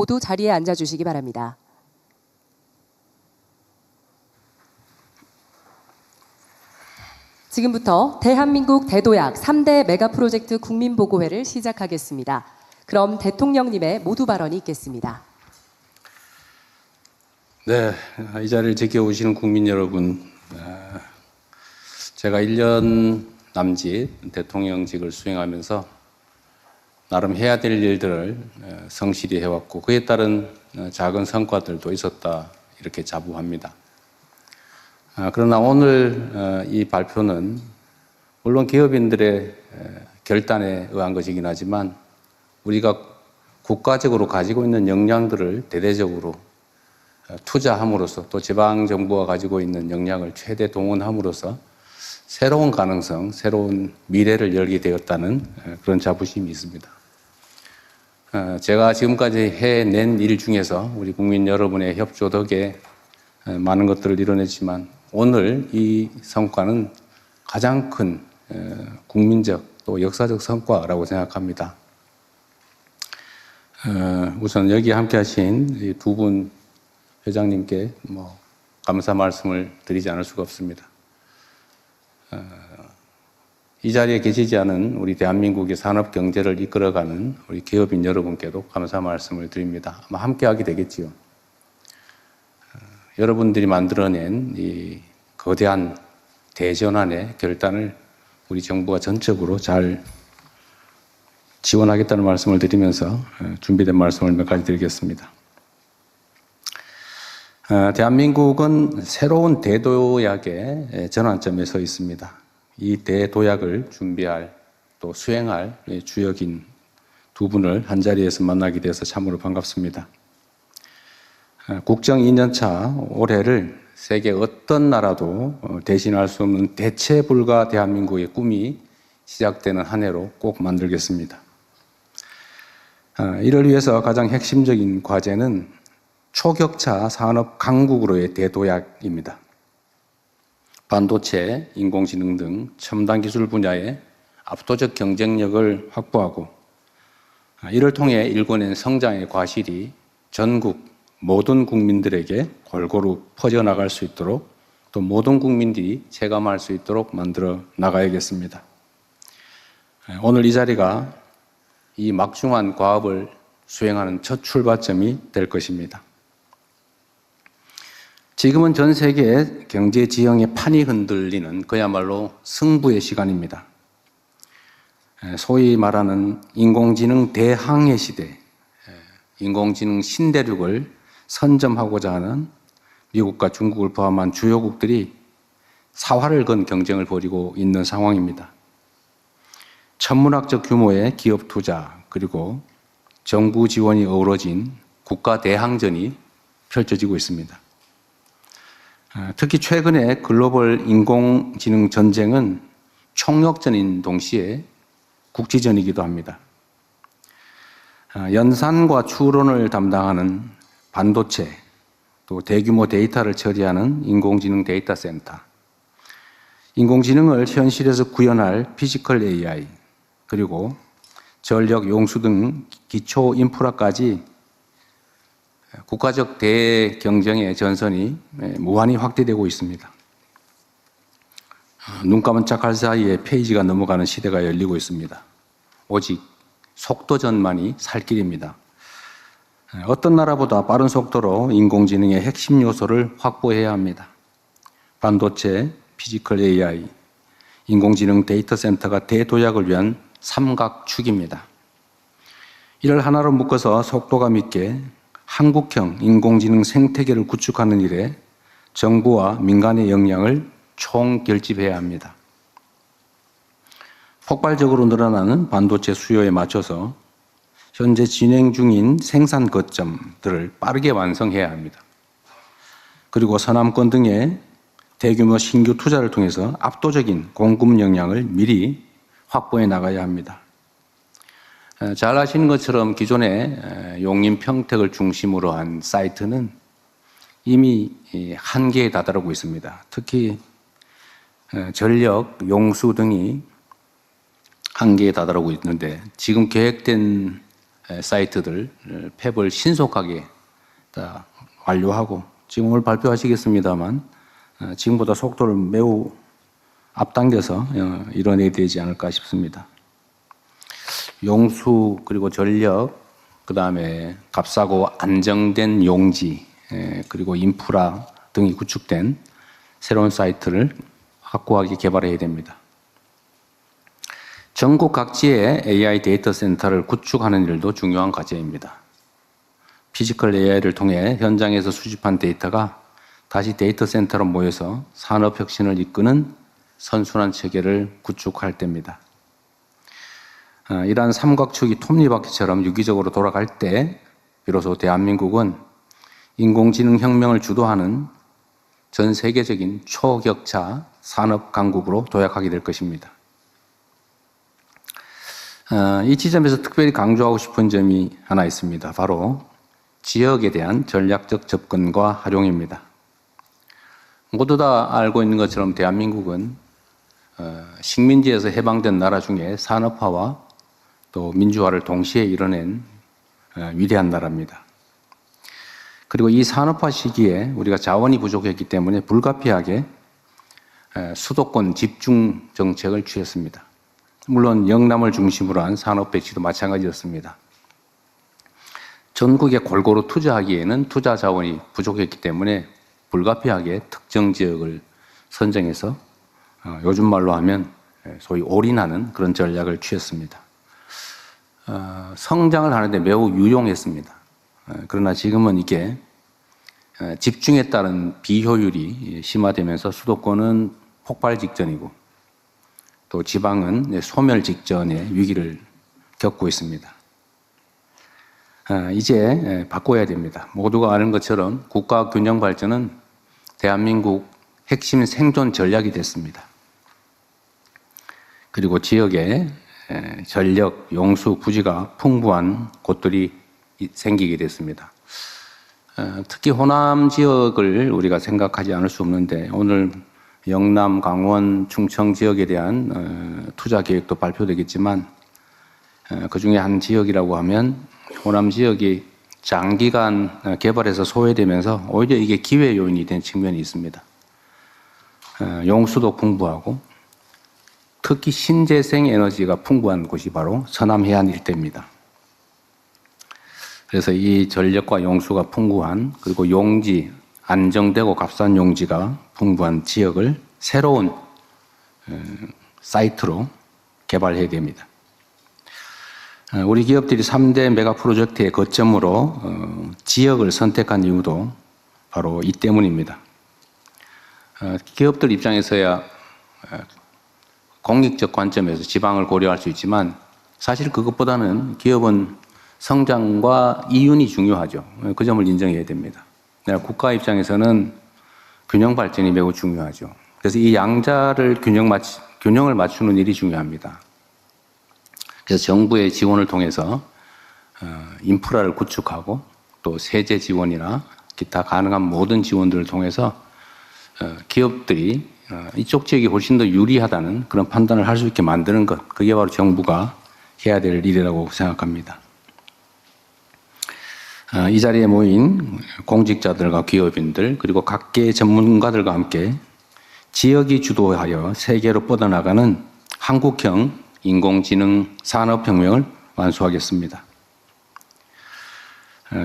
모두 자리에 앉아주시기 바랍니다. 지금부터 대한민국 대도약 3대 메가프로젝트 국민보고회를 시작하겠습니다. 그럼 대통령님의 모두 발언이 있겠습니다. 네, 이 자리를 지켜오시는 국민 여러분, 제가 1년 남짓 대통령직을 수행하면서 나름 해야 될 일들을 성실히 해왔고 그에 따른 작은 성과들도 있었다 이렇게 자부합니다. 그러나 오늘 이 발표는 물론 기업인들의 결단에 의한 것이긴 하지만 우리가 국가적으로 가지고 있는 역량들을 대대적으로 투자함으로써 또 지방정부가 가지고 있는 역량을 최대 동원함으로써 새로운 가능성, 새로운 미래를 열게 되었다는 그런 자부심이 있습니다. 제가 지금까지 해낸 일 중에서 우리 국민 여러분의 협조 덕에 많은 것들을 이뤄냈지만 오늘 이 성과는 가장 큰 국민적 또 역사적 성과라고 생각합니다. 우선 여기 함께 하신 두 분 회장님께 감사 말씀을 드리지 않을 수가 없습니다. 이 자리에 계시지 않은 우리 대한민국의 산업 경제를 이끌어가는 우리 기업인 여러분께도 감사 말씀을 드립니다. 아마 함께 하게 되겠지요. 여러분들이 만들어낸 이 거대한 대전환의 결단을 우리 정부가 전적으로 잘 지원하겠다는 말씀을 드리면서 준비된 말씀을 몇 가지 드리겠습니다. 대한민국은 새로운 대도약의 전환점에 서 있습니다. 이 대도약을 준비할 또 수행할 주역인 두 분을 한자리에서 만나게 돼서 참으로 반갑습니다. 국정 2년차 올해를 세계 어떤 나라도 대신할 수 없는 대체 불가 대한민국의 꿈이 시작되는 한 해로 꼭 만들겠습니다. 이를 위해서 가장 핵심적인 과제는 초격차 산업 강국으로의 대도약입니다. 반도체, 인공지능 등 첨단 기술 분야의 압도적 경쟁력을 확보하고 이를 통해 일궈낸 성장의 과실이 전국 모든 국민들에게 골고루 퍼져나갈 수 있도록 또 모든 국민들이 체감할 수 있도록 만들어 나가야겠습니다. 오늘 이 자리가 이 막중한 과업을 수행하는 첫 출발점이 될 것입니다. 지금은 전 세계 경제 지형의 판이 흔들리는 그야말로 승부의 시간입니다. 소위 말하는 인공지능 대항해 시대, 인공지능 신대륙을 선점하고자 하는 미국과 중국을 포함한 주요국들이 사활을 건 경쟁을 벌이고 있는 상황입니다. 천문학적 규모의 기업 투자 그리고 정부 지원이 어우러진 국가 대항전이 펼쳐지고 있습니다. 특히 최근에 글로벌 인공지능 전쟁은 총력전인 동시에 국지전이기도 합니다. 연산과 추론을 담당하는 반도체, 또 대규모 데이터를 처리하는 인공지능 데이터 센터, 인공지능을 현실에서 구현할 피지컬 AI, 그리고 전력, 용수 등 기초 인프라까지 국가적 대경쟁의 전선이 무한히 확대되고 있습니다. 눈 깜짝할 사이에 페이지가 넘어가는 시대가 열리고 있습니다. 오직 속도전만이 살 길입니다. 어떤 나라보다 빠른 속도로 인공지능의 핵심 요소를 확보해야 합니다. 반도체, 피지컬 AI, 인공지능 데이터 센터가 대도약을 위한 삼각축입니다. 이를 하나로 묶어서 속도감 있게 한국형 인공지능 생태계를 구축하는 일에 정부와 민간의 역량을 총결집해야 합니다. 폭발적으로 늘어나는 반도체 수요에 맞춰서 현재 진행 중인 생산 거점들을 빠르게 완성해야 합니다. 그리고 서남권 등의 대규모 신규 투자를 통해서 압도적인 공급 역량을 미리 확보해 나가야 합니다. 잘 아시는 것처럼 기존의 용인 평택을 중심으로 한 사이트는 이미 한계에 다다르고 있습니다. 특히 전력, 용수 등이 한계에 다다르고 있는데 지금 계획된 사이트들 폐업을 신속하게 다 완료하고 지금 오늘 발표하시겠습니다만 지금보다 속도를 매우 앞당겨서 이뤄내야 되지 않을까 싶습니다. 용수 그리고 전력 그다음에 값싸고 안정된 용지 그리고 인프라 등이 구축된 새로운 사이트를 확고하게 개발해야 됩니다. 전국 각지에 AI 데이터 센터를 구축하는 일도 중요한 과제입니다. 피지컬 AI를 통해 현장에서 수집한 데이터가 다시 데이터 센터로 모여서 산업 혁신을 이끄는 선순환 체계를 구축할 때입니다. 이러한 삼각축이 톱니바퀴처럼 유기적으로 돌아갈 때 비로소 대한민국은 인공지능 혁명을 주도하는 전 세계적인 초격차 산업 강국으로 도약하게 될 것입니다. 이 지점에서 특별히 강조하고 싶은 점이 하나 있습니다. 바로 지역에 대한 전략적 접근과 활용입니다. 모두 다 알고 있는 것처럼 대한민국은 식민지에서 해방된 나라 중에 산업화와 또 민주화를 동시에 이뤄낸 위대한 나라입니다. 그리고 이 산업화 시기에 우리가 자원이 부족했기 때문에 불가피하게 수도권 집중 정책을 취했습니다. 물론 영남을 중심으로 한 산업 배치도 마찬가지였습니다. 전국에 골고루 투자하기에는 투자 자원이 부족했기 때문에 불가피하게 특정 지역을 선정해서 요즘 말로 하면 소위 올인하는 그런 전략을 취했습니다. 성장을 하는데 매우 유용했습니다. 그러나 지금은 이게 집중에 따른 비효율이 심화되면서 수도권은 폭발 직전이고 또 지방은 소멸 직전의 위기를 겪고 있습니다. 이제 바꿔야 됩니다. 모두가 아는 것처럼 국가 균형 발전은 대한민국 핵심 생존 전략이 됐습니다. 그리고 지역에 전력, 용수, 부지가 풍부한 곳들이 생기게 됐습니다. 특히 호남 지역을 우리가 생각하지 않을 수 없는데 오늘 영남, 강원, 충청 지역에 대한 투자 계획도 발표되겠지만 그중에 한 지역이라고 하면 호남 지역이 장기간 개발해서 소외되면서 오히려 이게 기회 요인이 된 측면이 있습니다. 용수도 풍부하고 특히 신재생 에너지가 풍부한 곳이 바로 서남 해안 일대입니다. 그래서 이 전력과 용수가 풍부한 그리고 용지, 안정되고 값싼 용지가 풍부한 지역을 새로운 사이트로 개발해야 됩니다. 우리 기업들이 3대 메가 프로젝트의 거점으로 지역을 선택한 이유도 바로 이 때문입니다. 기업들 입장에서야 공익적 관점에서 지방을 고려할 수 있지만 사실 그것보다는 기업은 성장과 이윤이 중요하죠. 그 점을 인정해야 됩니다. 국가 입장에서는 균형 발전이 매우 중요하죠. 그래서 이 양자를 균형을 맞추는 일이 중요합니다. 그래서 정부의 지원을 통해서 인프라를 구축하고 또 세제 지원이나 기타 가능한 모든 지원들을 통해서 기업들이 이쪽 지역이 훨씬 더 유리하다는 그런 판단을 할 수 있게 만드는 것, 그게 바로 정부가 해야 될 일이라고 생각합니다. 이 자리에 모인 공직자들과 기업인들 그리고 각계의 전문가들과 함께 지역이 주도하여 세계로 뻗어나가는 한국형 인공지능 산업혁명을 완수하겠습니다.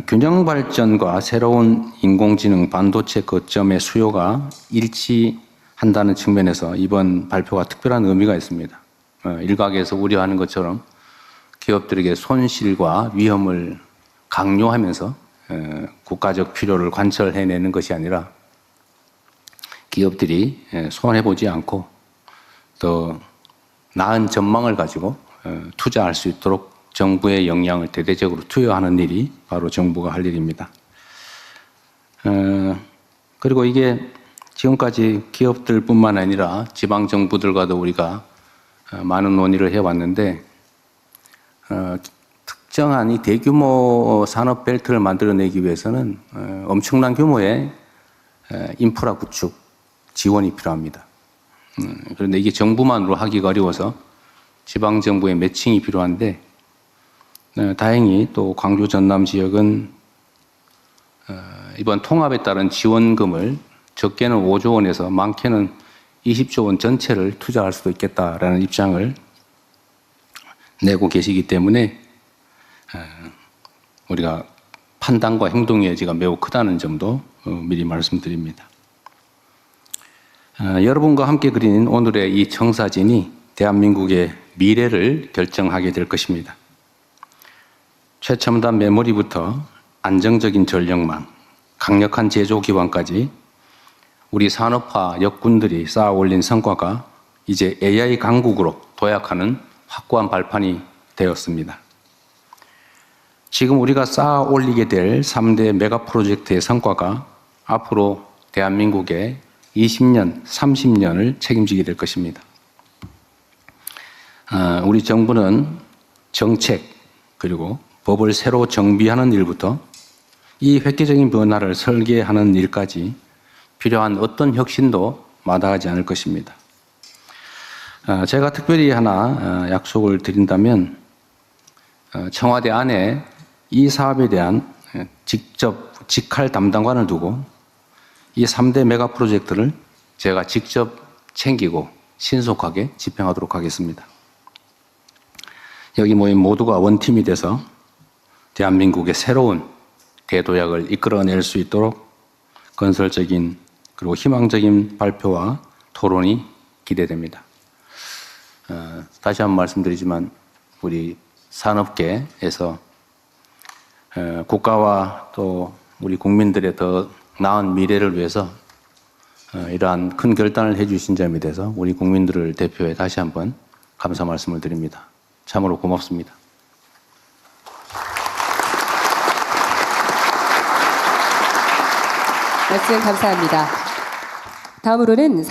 균형 발전과 새로운 인공지능 반도체 거점의 수요가 일치한다는 측면에서 이번 발표가 특별한 의미가 있습니다. 일각에서 우려하는 것처럼 기업들에게 손실과 위험을 강요하면서 국가적 필요를 관철해내는 것이 아니라 기업들이 손해보지 않고 더 나은 전망을 가지고 투자할 수 있도록 정부의 역량을 대대적으로 투여하는 일이 바로 정부가 할 일입니다. 그리고 이게 지금까지 기업들뿐만 아니라 지방정부들과도 우리가 많은 논의를 해왔는데 특정한 이 대규모 산업 벨트를 만들어내기 위해서는 엄청난 규모의 인프라 구축 지원이 필요합니다. 그런데 이게 정부만으로 하기가 어려워서 지방정부의 매칭이 필요한데 다행히 또 광주 전남 지역은 이번 통합에 따른 지원금을 적게는 5조 원에서 많게는 20조 원 전체를 투자할 수도 있겠다라는 입장을 내고 계시기 때문에 우리가 판단과 행동의 여지가 매우 크다는 점도 미리 말씀드립니다. 여러분과 함께 그린 오늘의 이 청사진이 대한민국의 미래를 결정하게 될 것입니다. 최첨단 메모리부터 안정적인 전력망, 강력한 제조 기반까지 우리 산업화 역군들이 쌓아 올린 성과가 이제 AI 강국으로 도약하는 확고한 발판이 되었습니다. 지금 우리가 쌓아 올리게 될 3대 메가 프로젝트의 성과가 앞으로 대한민국의 20년, 30년을 책임지게 될 것입니다. 우리 정부는 정책 그리고 법을 새로 정비하는 일부터 이 획기적인 변화를 설계하는 일까지 필요한 어떤 혁신도 마다하지 않을 것입니다. 제가 특별히 하나 약속을 드린다면 청와대 안에 이 사업에 대한 직접 직할 담당관을 두고 이 3대 메가 프로젝트를 제가 직접 챙기고 신속하게 집행하도록 하겠습니다. 여기 모인 모두가 원팀이 돼서 대한민국의 새로운 대도약을 이끌어낼 수 있도록 건설적인 그리고 희망적인 발표와 토론이 기대됩니다. 다시 한번 말씀드리지만 우리 산업계에서 국가와 또 우리 국민들의 더 나은 미래를 위해서 이러한 큰 결단을 해주신 점에 대해서 우리 국민들을 대표해 다시 한번 감사 말씀을 드립니다. 참으로 고맙습니다. 말씀 감사합니다. 다음으로는